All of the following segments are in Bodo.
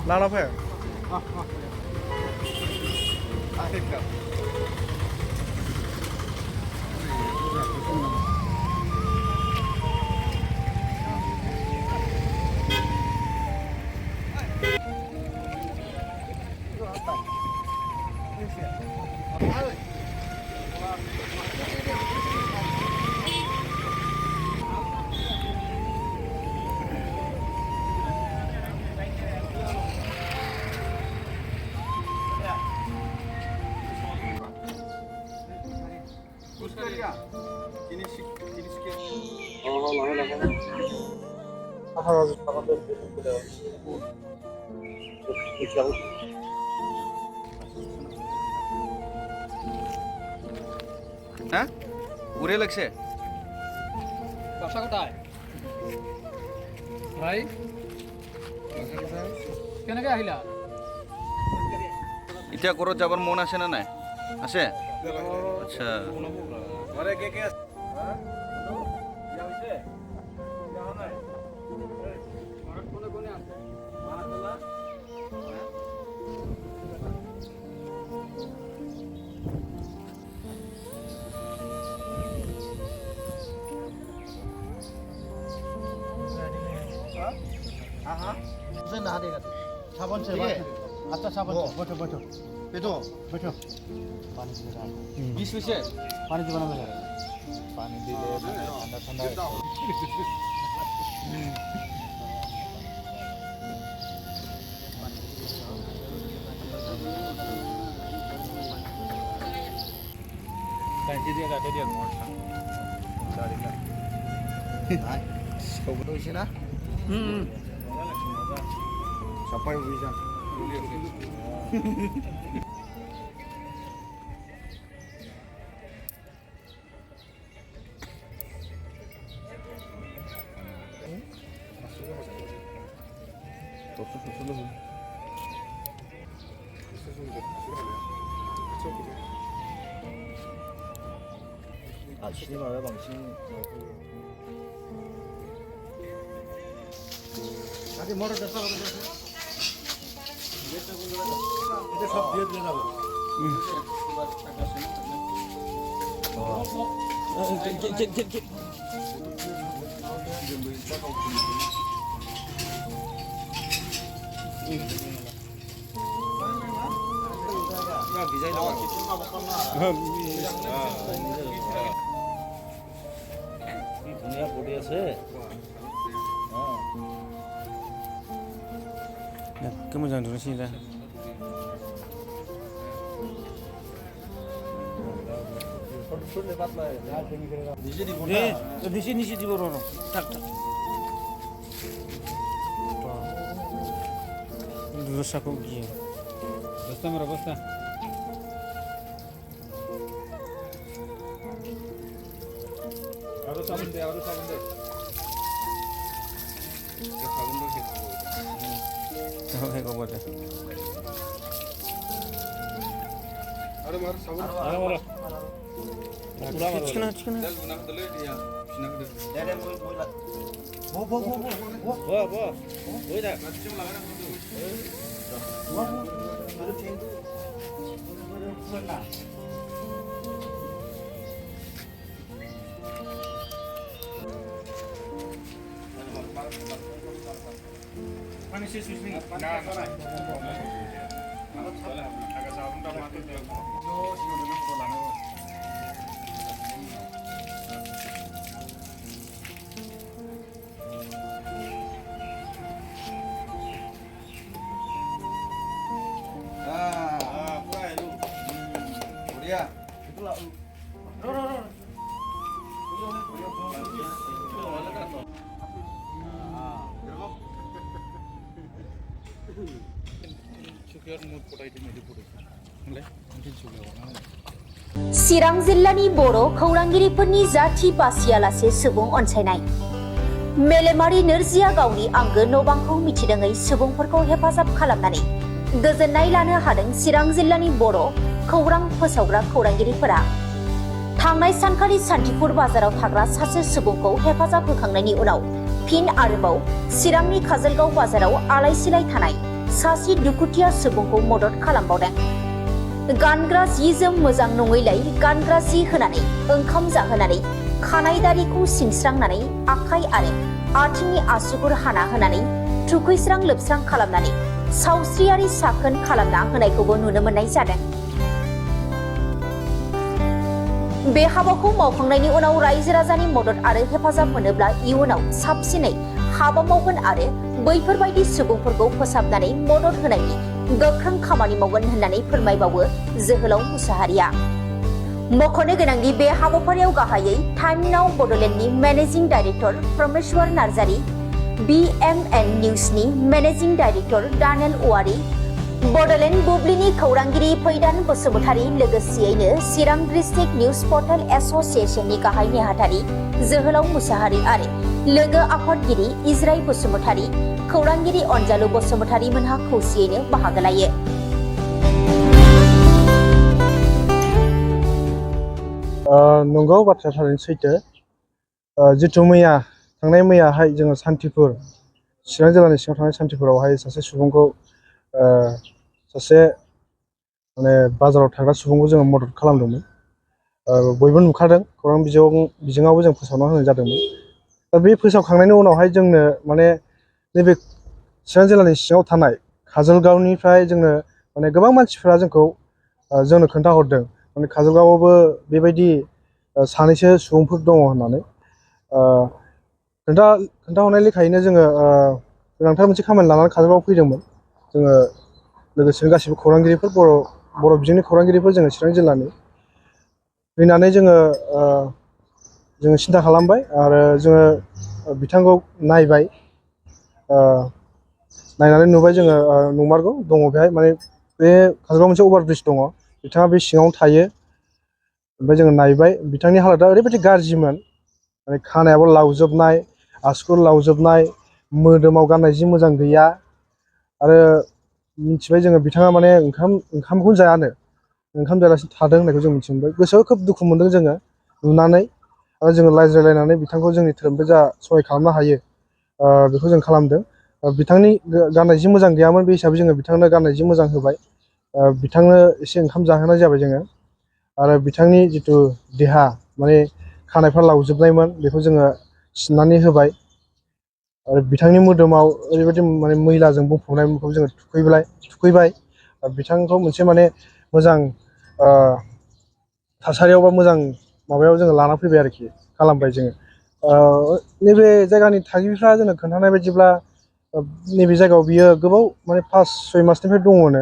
लाना फै হ্যাঁ উড়ে লাগছে বাসা কোথায় ভাই কেনেকে আহিলা এতিয়া ঘৰত যাবৰ মন আছে না নাই আছে আচ্ছা नहा देगा साबुन से अच्छा साबुन बैठो बैठो बैठो बैठो पानी पीना 20 पैसे पानी पीना में पानी दे ठंडा ठंडा কাটি দিয়া মোর সরি না সব হইছে না সবাই বুঝান 아침에 와요 방식 아직 뭐를 됐어 이제 सब दिए देना दुनिया पड़ी আছে根本上就是现在。 নিচে দিব রো টাক টাক রসাকো গিয়ে বস্তা মেরা বস্তা আরো সাবুন দে সাবুন দে ওকে কব দে আরে মার সাবুন আরে মারো পুরা মারো চিকনা চিকনা তেল গুনা দলে দিয়া চিনা দে দে বইলা বো ওই দা কাচ্চি লাগা না পানি শেষ হইছে না না আলো ছালা আগা সাবুনটা মাতে দে নো সিনো না কোলানো পুরা এলো বড়িয়া चिरां जिल्लानि बर' खौरांगिरिफोरनि जाथि बासियालासे सुबुं अनसायनाय मेलेमारि नोरजिया गावनि आंगो न' बांखौ मिथिरोङै सुबुंफोरखौ हेफाजाब खालामनानै गोजोननाय लानो हादों चिरां जिल्लानि बर' खौरां फोसावग्रा खौरांगिरिफोरा। थांनाय सानखालि सान्थिपुर बाजाराव थाग्रा सासे सुबुंखौ हेफाजाब होखांनायनि उनाव फिन आरोबाव चिरांनि काजलगाव बाजाराव आलाय-सिलाय थानाय सासे दुखुथिया सुबुंखौ मदद खालामबावदों। गानग्रा जि जोम मोजां नङैलाय गानग्रा जि होनानै ओंखाम जाहोनानै खानाय दारिखौ सिनस्रांनानै आखाइ आरो आथिंनि आसुगुर हाना होनानै थुखैस्रां लोबस्रां खालामनानै सावस्रियारि साखोन खालामना होनायखौबो नुनो मोननाय जादों। बे हाबाखौ मावखांनायनि उनाव रायजो राजानि मदद आरो हेफाजाब मोनोब्ला इयुनाव साबसिनै हाबा मावगोन आरो बैफोरबायदि सुबुंफोरखौ फोसाबनानै मदद होनायनि गोख्रों खामानि मावगोन होननानै फोरमायबावो जोहोलाव मुसाहारिया। मख'नो गोनांदि बे हाबाफारियाव गाहायै टाइम नाउ बड'लेण्डनि managing director Parameshwar Narzary, BMN निउजनि managing director Daniel Owari, Bodoland बुब्लिनि खौरांगिरि फैदान बसुमतारी, लोगोसेयैनो चिरां डिस्ट्रिक्ट निउज पर्टेल एस'सिएशननि गाहाय नेहाथारि जोहोलाव मुसाहारि आरो लोगो आफादगिरि इजराइ बसुमतारी, खौरांगिरि अनजालु बसुमतारी मोनहा खौसेयैनो बाहागो लायो। नंगौ बाथ्रा थारैनो सैथो। जिथु थांनाय मैयाहाय जोङो सान्थिपुर चिरां जिल्लानि सिङाव थानाय सान्थिपुरावहाय सासे सुबुंखौ सासे माने बाजाराव थाग्रा सुबुंखौ जोङो मदद खालामदोंमोन। बयबो नुखादों, खौरां बिजोङावबो जों फोसावना होनाय जादोंमोन। दा बे फोसावखांनायनि उनावहाय जोंनो माने नैबे चिरां जिल्लानि सिङाव थानाय काजलगावनिफ्राय जोंनो माने गोबां मानसिफोरा जोंनो खोन्थाहरदों माने काजलगावआवबो बेबायदि सानैसो सुबुंफोर दङ होननानै। खोन्थाहरनाय लेखायैनो जोङो गोनांथार मोनसे खामानि लानानै काजलगावआव फैदोंमोन। जोङो लोगोसेनो गासिबो खौरांगिरिफोर बर' बिजोंनि खौरांगिरिफोर जोङो चिरां जिल्लानि फैनानै जोङो सिन्था खालामबाय आरो जोङो बिथांखौ नायबाय। नायनानै नुबाय जोङो नंमारगौ दङ बेहाय माने बे काजलगावआव मोनसे अभारब्रिज दङ, बिथाङा बे सिङावनो थायो। ओमफ्राय जोङो नायबाय बिथांनि हालोदा ओरैबायदि गाज्रिमोन, माने खानायाबो लावजोबनाय, आसुगुर लावजोबनाय, मोदोमाव गाननाय जि मोजां गैया आरो मिथिबाय जोङो बिथाङा माने ओंखामखौनो जायानो, ओंखाम जायालासिनो थादों होननायखौ जों मिथि मोनबाय। गोसोआव खोब दुखु मोनदों जोङो नुनानै, आरो जोङो रायज्लायलायनानै बिथांखौ जोंनि धोरोमबो जा सहाय खालामनो हायो बेखौ जों खालामदों। बिथांनि गाननाय जि मोजां गैयामोन, बे हिसाबै जोङो बिथांनो गाननाय जि मोजां होबाय। बिथांनो एसे ओंखाम जाहोनाय जाबाय जोङो। आरो बिथांनि जिथु देहा माने खानायफ्रा लावजोबनायमोन बेखौ जोङो सिननानै होबाय। आरो बिथांनि मोदोमाव ओरैबायदि माने मैलाजों बुंफबनायखौ जोङो थुखैबाय। बिथांखौ मोनसे माने मोजां थासारियाव बा मोजां माबायाव जोङो लाना फैबाय आरोखि, खालामबाय जोङो। नैबे जायगानि थागिबिफ्रा जोंनो खोन्थानाय बायदिब्ला नैबे जायगायाव बियो गोबाव माने 5-6 मासनिफ्राय दङनो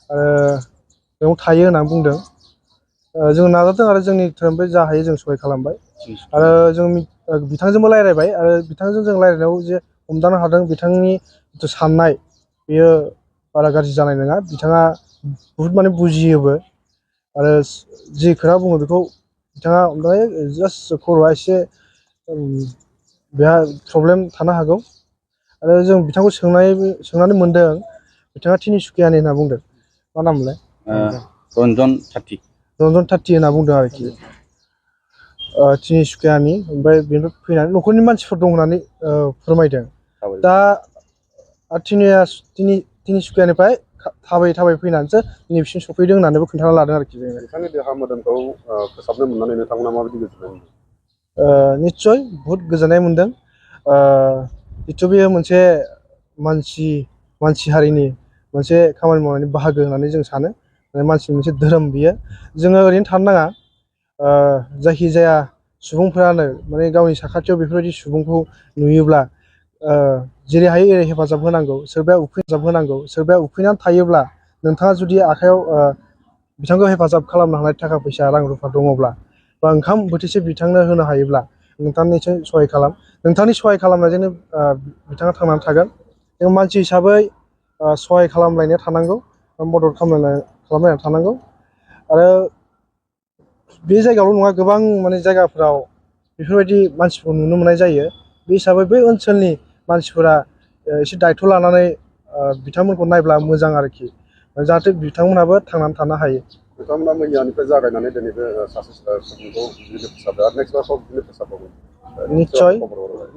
बेयाव थायो होननानै बुंदों। जों नाजादों आरो जोंनि धोरोमनिफ्राय जा हायो जों सहाय खालामबाय। आरो जों बिथांजोंबो रायज्लायबाय, आरो बिथांजों जों रायज्लायनायाव जे हमदांनो हादों बिथांनि जिथु साननाय बेयो बारा गाज्रि जानाय नङा। बिथाङा बुहुद माने बुजियोबो, आरो जि खोथा बुङो बेखौ बिथाङा ओमफ्राय जास्ट खर'आ एसे बेहा प्रब्लेम थानो हागौ। आरो जों बिथांखौ सोंनानै मोनदों बिथाङा तिनिसुकियानि होनना बुंदों। मा नाममोनलाय? रन्जन थाथि होनना बुंदों आरोखि, तिनिसुकियानि। ओमफ्राय बेनिफ्राय फैनानै न'खरनि मानसिफोर दं होननानै फोरमायदों। दा तिनिसुकियानिफ्राय थाबायै फैनानैसो नैबेसिम सफैदों होननानैबो खोन्थाना लादों आरोखि जोङो। बिथांनि देहा मोदोमखौ फोसाबनो मोननानै नोंथांमोना माबायदि गोजोननाय मोनदों? निस्सय बहुद गोजोननाय मोनदों। जिथु बेयो मोनसे मानसि हारिनि मोनसे खामानि मावनायनि बाहागो होननानै जों सानो। मानसिनि मोनसे धोरोम बियो। जोङो ओरैनो थानो नाङा। जायखिजाया सुबुंफोरानो माने गावनि साखाथियाव बेफोरबायदि सुबुंखौ नुयोब्ला जेरै हायो एरै हेफाजाब होनांगौ। सोरबाया हेफाजाब होनांगौ, सोरबाया उखैनानै थायोब्ला नोंथाङा जुदि आखाइयाव बिथांखौ हेफाजाब खालामनो हानाय थाखा फैसा रां रुफा दङब्ला, बा ओंखाम बोथिसे बिथांनो होनो हायोब्ला नोंथांनि सहाय खालाम। नोंथांनि सहाय खालामनायजोंनो बिथाङा थांनानै थागोन। जों मानसि हिसाबै सहाय खालामलायनो थानांगौ, मदद खालामलायना थानांगौ। आरो बे जायगायावल' नङा, गोबां माने जायगाफोराव बेफोरबायदि मानसिफोरखौ नुनो मोननाय जायो। बे हिसाबै बै ओनसोलनि मानसिफोरा एसे दायथ' लानानै बिथांमोनखौ नायब्ला मोजां आरोखि। जाहाथे बिथांमोनाबो थांनानै थानो हायो। नोंथांमोना मैयानिफ्राय जागायनानै दिनै बे सासे सुबुंखौ बिदिनो फोसाबदों आरो नेक्स्ट बाराव बिदिनो फोसाबबावगोन।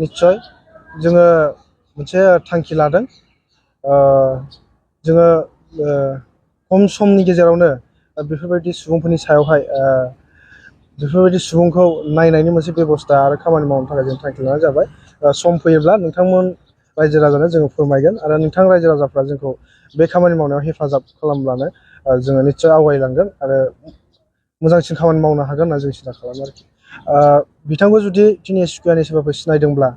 निस्सय जोङो मोनसे थांखि लादों। जोङो खम समनि गेजेरावनो बेफोरबायदि सुबुंफोरनि सायावहाय बेफोरबायदि सुबुंखौ नायनायनि मोनसे बेबस्था आरो खामानि मावनो थाखाय जों थांखि लानाय जाबाय। सम फैयोब्ला नोंथांमोन रायजो राजानो जोङो फोरमायगोन आरो नोंथां रायजो राजाफ्रा जोंखौ बे खामानि मावनायाव हेफाजाब खालामब्लानो जोङो निस्सय आवगायलांगोन आरो मोजांसिन खामानि मावनो हागोन होनना जों सिन्था खालामो आरोखि। बिथांखौ जुदि तिनिसुकियानि सोरबाफोर सिनायदोंब्ला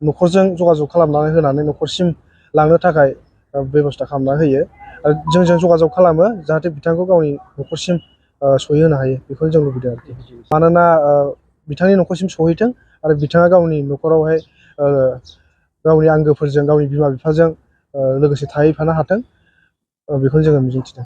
न'खरजों जगाजग खालामनानै होनानै न'खरसिम लांनो थाखाय बेबस्था खालामना होयो आरो जोंजों जगाजग खालामो जाहाथे बिथांखौ गावनि न'खरसिम सहैहोनो हायो बेखौनो जों लुबैदों आरोखि। मानोना बिथांनि न'खरसिम सहैथों आरो बिथाङा गावनि न'खरावहाय गावनि आंगोफोरजों गावनि बिमा बिफाजों लोगोसे थाहैफानो हाथों बेखौनो जोङो मिजिंथिदों।